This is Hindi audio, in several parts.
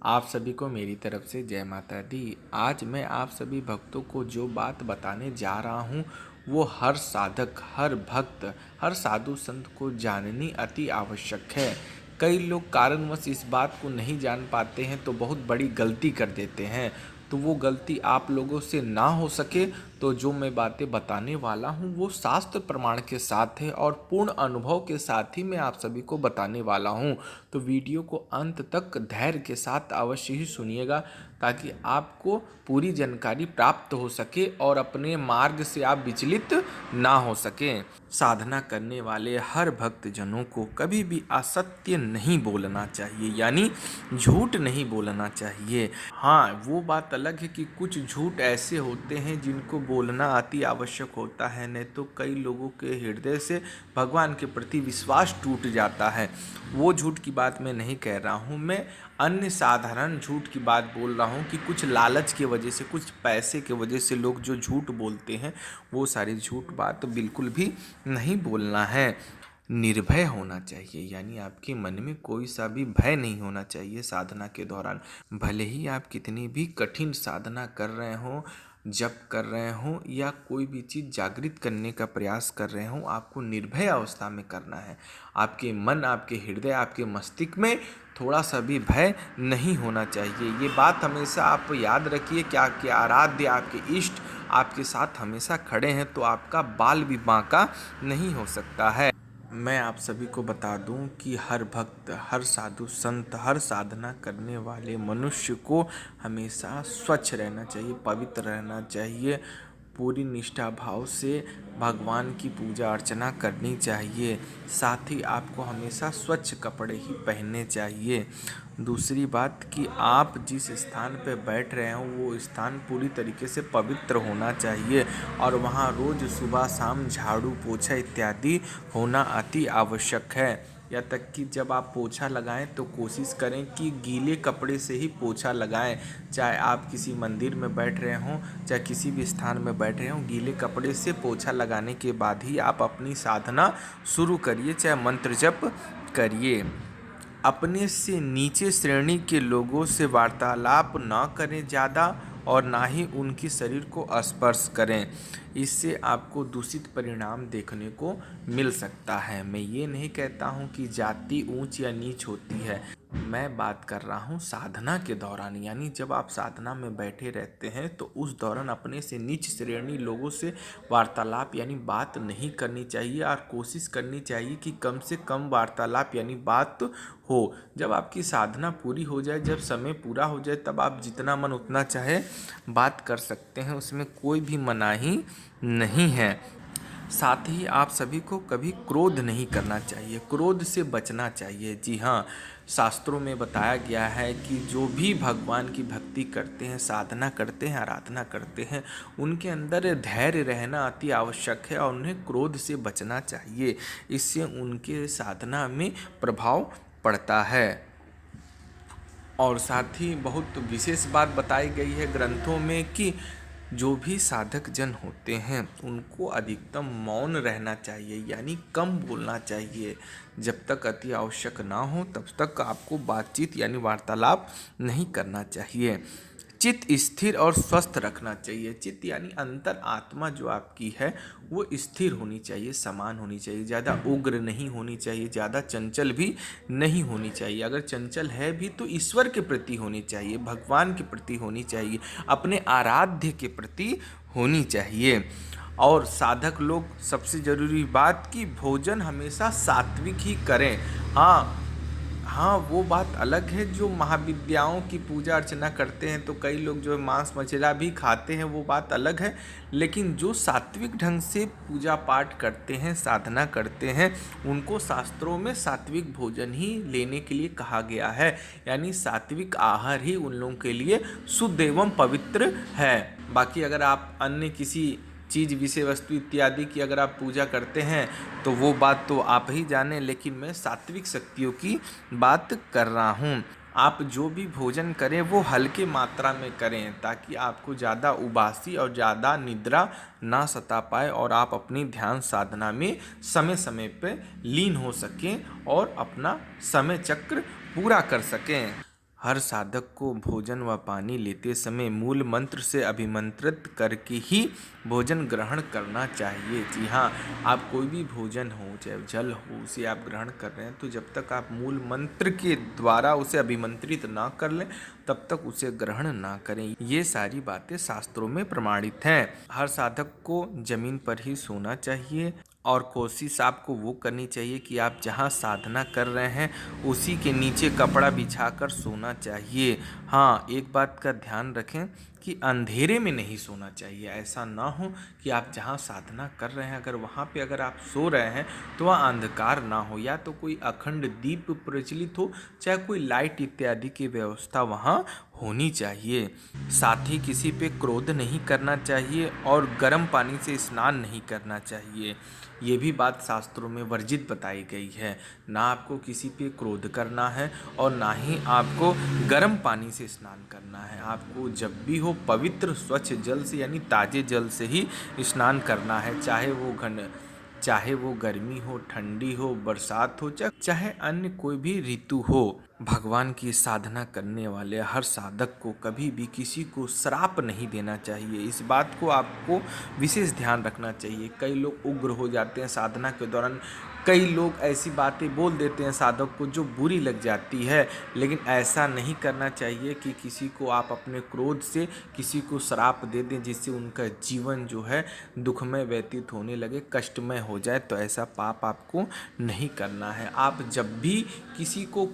आप सभी को मेरी तरफ से जय माता दी। आज मैं आप सभी भक्तों को जो बात बताने जा रहा हूँ वो हर साधक, हर भक्त, हर साधु संत को जाननी अति आवश्यक है। कई लोग कारणवश इस बात को नहीं जान पाते हैं तो बहुत बड़ी गलती कर देते हैं। तो वो गलती आप लोगों से ना हो सके तो जो मैं बातें बताने वाला हूँ वो शास्त्र प्रमाण के साथ है और पूर्ण अनुभव के साथ ही मैं आप सभी को बताने वाला हूँ। तो वीडियो को अंत तक धैर्य के साथ अवश्य ही सुनिएगा ताकि आपको पूरी जानकारी प्राप्त हो सके और अपने मार्ग से आप विचलित ना हो सके। साधना करने वाले हर भक्त जनों को कभी भी असत्य नहीं बोलना चाहिए, यानी झूठ नहीं बोलना चाहिए। हाँ, वो बात अलग है कि कुछ झूठ ऐसे होते हैं जिनको बोलना अति आवश्यक होता है, नहीं तो कई लोगों के हृदय से भगवान के प्रति विश्वास टूट जाता है। वो झूठ की बात मैं नहीं कह रहा हूँ, मैं अन्य साधारण झूठ की बात बोल रहा हूँ कि कुछ लालच की वजह से, कुछ पैसे की वजह से लोग जो झूठ बोलते हैं वो सारी झूठ बात बिल्कुल भी नहीं बोलना है। निर्भय होना चाहिए, यानी आपके मन में कोई सा भी भय नहीं होना चाहिए साधना के दौरान। भले ही आप कितनी भी कठिन साधना कर रहे हों, जप कर रहे हों या कोई भी चीज़ जागृत करने का प्रयास कर रहे हों, आपको निर्भय अवस्था में करना है। आपके मन, आपके हृदय, आपके मस्तिष्क में थोड़ा सा भी भय नहीं होना चाहिए। ये बात हमेशा आप याद रखिए कि आपके आराध्य, आपके इष्ट आपके साथ हमेशा खड़े हैं तो आपका बाल भी बांका नहीं हो सकता है। मैं आप सभी को बता दूं कि हर भक्त, हर साधु संत, हर साधना करने वाले मनुष्य को हमेशा स्वच्छ रहना चाहिए, पवित्र रहना चाहिए। पूरी निष्ठा भाव से भगवान की पूजा अर्चना करनी चाहिए। साथ ही आपको हमेशा स्वच्छ कपड़े ही पहनने चाहिए। दूसरी बात कि आप जिस स्थान पर बैठ रहे हो वो स्थान पूरी तरीके से पवित्र होना चाहिए और वहाँ रोज़ सुबह शाम झाड़ू पोछा इत्यादि होना अति आवश्यक है। या तक कि जब आप पोछा लगाएं तो कोशिश करें कि गीले कपड़े से ही पोछा लगाएं। चाहे आप किसी मंदिर में बैठ रहे हों, चाहे किसी भी स्थान में बैठ रहे हों, गीले कपड़े से पोछा लगाने के बाद ही आप अपनी साधना शुरू करिए, चाहे मंत्र जप करिए। अपने से नीचे श्रेणी के लोगों से वार्तालाप न करें ज़्यादा और ना ही उनकी शरीर को स्पर्श करें, इससे आपको दूषित परिणाम देखने को मिल सकता है। मैं ये नहीं कहता हूँ कि जाति ऊंच या नीच होती है, मैं बात कर रहा हूँ साधना के दौरान, यानी जब आप साधना में बैठे रहते हैं तो उस दौरान अपने से नीच श्रेणी लोगों से वार्तालाप यानी बात नहीं करनी चाहिए और कोशिश करनी चाहिए कि कम से कम वार्तालाप यानी बात हो। जब आपकी साधना पूरी हो जाए, जब समय पूरा हो जाए, तब आप जितना मन उतना चाहे बात कर सकते हैं, उसमें कोई भी मनाही नहीं है। साथ ही आप सभी को कभी क्रोध नहीं करना चाहिए, क्रोध से बचना चाहिए। जी हाँ, शास्त्रों में बताया गया है कि जो भी भगवान की भक्ति करते हैं, साधना करते हैं, आराधना करते हैं, उनके अंदर धैर्य रहना अति आवश्यक है और उन्हें क्रोध से बचना चाहिए। इससे उनके साधना में प्रभाव पड़ता है। और साथ ही बहुत विशेष बात बताई गई है ग्रंथों में कि जो भी साधक जन होते हैं उनको अधिकतम मौन रहना चाहिए, यानी कम बोलना चाहिए। जब तक अति आवश्यक ना हो तब तक आपको बातचीत यानी वार्तालाप नहीं करना चाहिए। चित्त स्थिर और स्वस्थ रखना चाहिए। चित्त यानी अंतर आत्मा जो आपकी है वो स्थिर होनी चाहिए, समान होनी चाहिए, ज़्यादा उग्र नहीं होनी चाहिए, ज़्यादा चंचल भी नहीं होनी चाहिए। अगर चंचल है भी तो ईश्वर के प्रति होनी चाहिए, भगवान के प्रति होनी चाहिए, अपने आराध्य के प्रति होनी चाहिए। और साधक लोग सबसे ज़रूरी बात कि भोजन हमेशा सात्विक ही करें। हाँ, वो बात अलग है जो महाविद्याओं की पूजा अर्चना करते हैं तो कई लोग जो है मांस मछली भी खाते हैं, वो बात अलग है। लेकिन जो सात्विक ढंग से पूजा पाठ करते हैं, साधना करते हैं, उनको शास्त्रों में सात्विक भोजन ही लेने के लिए कहा गया है, यानी सात्विक आहार ही उन लोगों के लिए शुद्ध एवं पवित्र है। बाकी अगर आप अन्य किसी चीज़, विषय वस्तु इत्यादि की अगर आप पूजा करते हैं तो वो बात तो आप ही जाने, लेकिन मैं सात्विक शक्तियों की बात कर रहा हूँ। आप जो भी भोजन करें वो हल्के मात्रा में करें ताकि आपको ज़्यादा उबासी और ज़्यादा निद्रा ना सता पाए और आप अपनी ध्यान साधना में समय समय पे लीन हो सकें और अपना समय चक्र पूरा कर सकें। हर साधक को भोजन व पानी लेते समय मूल मंत्र से अभिमंत्रित करके ही भोजन ग्रहण करना चाहिए। जी हाँ, आप कोई भी भोजन हो, चाहे जल हो, उसे आप ग्रहण कर रहे हैं तो जब तक आप मूल मंत्र के द्वारा उसे अभिमंत्रित ना कर लें तब तक उसे ग्रहण ना करें। ये सारी बातें शास्त्रों में प्रमाणित हैं। हर साधक को जमीन पर ही सोना चाहिए और कोशिश आपको वो करनी चाहिए कि आप जहाँ साधना कर रहे हैं उसी के नीचे कपड़ा बिछाकर सोना चाहिए। हाँ, एक बात का ध्यान रखें कि अंधेरे में नहीं सोना चाहिए। ऐसा ना हो कि आप जहाँ साधना कर रहे हैं अगर आप सो रहे हैं तो वहाँ अंधकार ना हो, या तो कोई अखंड दीप प्रज्वलित हो, चाहे कोई लाइट इत्यादि की व्यवस्था वहाँ होनी चाहिए। साथ ही किसी पे क्रोध नहीं करना चाहिए और गर्म पानी से स्नान नहीं करना चाहिए। ये भी बात शास्त्रों में वर्जित बताई गई है। ना आपको किसी पे क्रोध करना है और ना ही आपको गर्म पानी से स्नान करना है। आपको जब भी हो पवित्र स्वच्छ जल से यानी ताजे जल से ही स्नान करना है, चाहे वो गर्मी हो, ठंडी हो, बरसात हो, चाहे अन्य कोई भी ऋतु हो। भगवान की साधना करने वाले हर साधक को कभी भी किसी को श्राप नहीं देना चाहिए। इस बात को आपको विशेष ध्यान रखना चाहिए। कई लोग उग्र हो जाते हैं साधना के दौरान, कई लोग ऐसी बातें बोल देते हैं साधक को जो बुरी लग जाती है, लेकिन ऐसा नहीं करना चाहिए कि किसी को आप अपने क्रोध से किसी को श्राप दे दें जिससे उनका जीवन जो है दुखमय व्यतीत होने लगे, कष्टमय हो जाए। तो ऐसा पाप आपको नहीं करना है। आप जब भी किसी को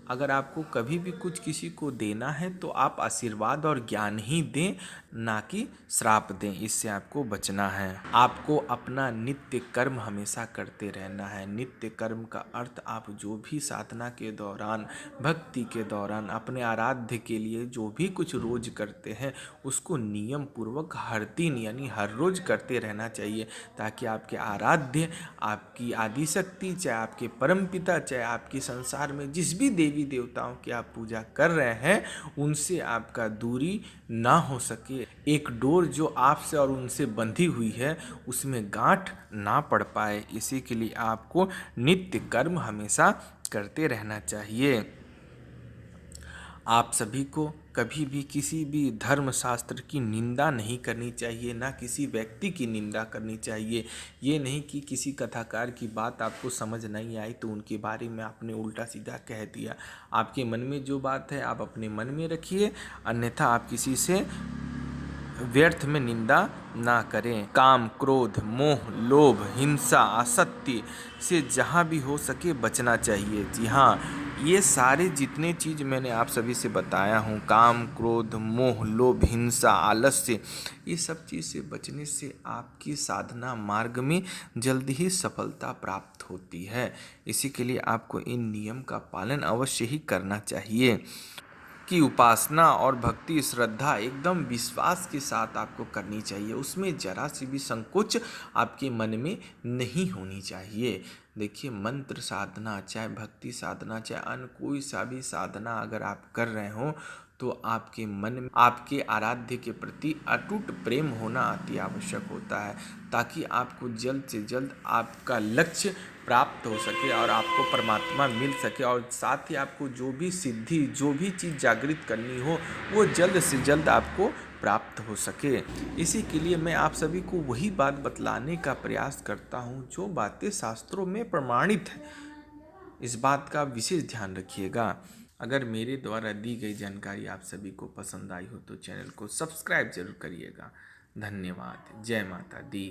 अगर आपको कभी भी कुछ किसी को देना है तो आप आशीर्वाद और ज्ञान ही दें, ना कि श्राप दें। इससे आपको बचना है। आपको अपना नित्य कर्म हमेशा करते रहना है। नित्य कर्म का अर्थ आप जो भी साधना के दौरान, भक्ति के दौरान, अपने आराध्य के लिए जो भी कुछ रोज करते हैं उसको नियम पूर्वक हर दिन यानी हर रोज करते रहना चाहिए, ताकि आपके आराध्य, आपकी आदि शक्ति, चाहे आपके परम पिता, चाहे आपके संसार में जिस भी देवी देवताओं की आप पूजा कर रहे हैं उनसे आपका दूरी ना हो सके। एक डोर जो आपसे और उनसे बंधी हुई है उसमें गांठ ना पड़ पाए, इसी के लिए आपको नित्य कर्म हमेशा करते रहना चाहिए। आप सभी को कभी भी किसी भी धर्म शास्त्र की निंदा नहीं करनी चाहिए, ना किसी व्यक्ति की निंदा करनी चाहिए। ये नहीं कि किसी कथाकार की बात आपको समझ नहीं आई तो उनके बारे में आपने उल्टा सीधा कह दिया। आपके मन में जो बात है आप अपने मन में रखिए, अन्यथा आप किसी से व्यर्थ में निंदा ना करें। काम, क्रोध, मोह, लोभ, हिंसा, असत्य से जहाँ भी हो सके बचना चाहिए। जी हाँ, ये सारे जितने चीज़ मैंने आप सभी से बताया हूँ, काम, क्रोध, मोह, लोभ, हिंसा, आलस्य, ये सब चीज़ से बचने से आपकी साधना मार्ग में जल्दी ही सफलता प्राप्त होती है। इसी के लिए आपको इन नियम का पालन अवश्य ही करना चाहिए कि उपासना और भक्ति, श्रद्धा एकदम विश्वास के साथ आपको करनी चाहिए। उसमें जरा सी भी संकोच आपके मन में नहीं होनी चाहिए। देखिए, मंत्र साधना, चाहे भक्ति साधना, चाहे अन्य कोई सा भी साधना अगर आप कर रहे हो तो आपके मन में आपके आराध्य के प्रति अटूट प्रेम होना अति आवश्यक होता है, ताकि आपको जल्द से जल्द आपका लक्ष्य प्राप्त हो सके और आपको परमात्मा मिल सके, और साथ ही आपको जो भी सिद्धि, जो भी चीज़ जागृत करनी हो वो जल्द से जल्द आपको प्राप्त हो सके। इसी के लिए मैं आप सभी को वही बात बतलाने का प्रयास करता हूँ जो बातें शास्त्रों में प्रमाणित है। इस बात का विशेष ध्यान रखिएगा। अगर मेरे द्वारा दी गई जानकारी आप सभी को पसंद आई हो तो चैनल को सब्सक्राइब जरूर करिएगा। धन्यवाद। जय माता दी।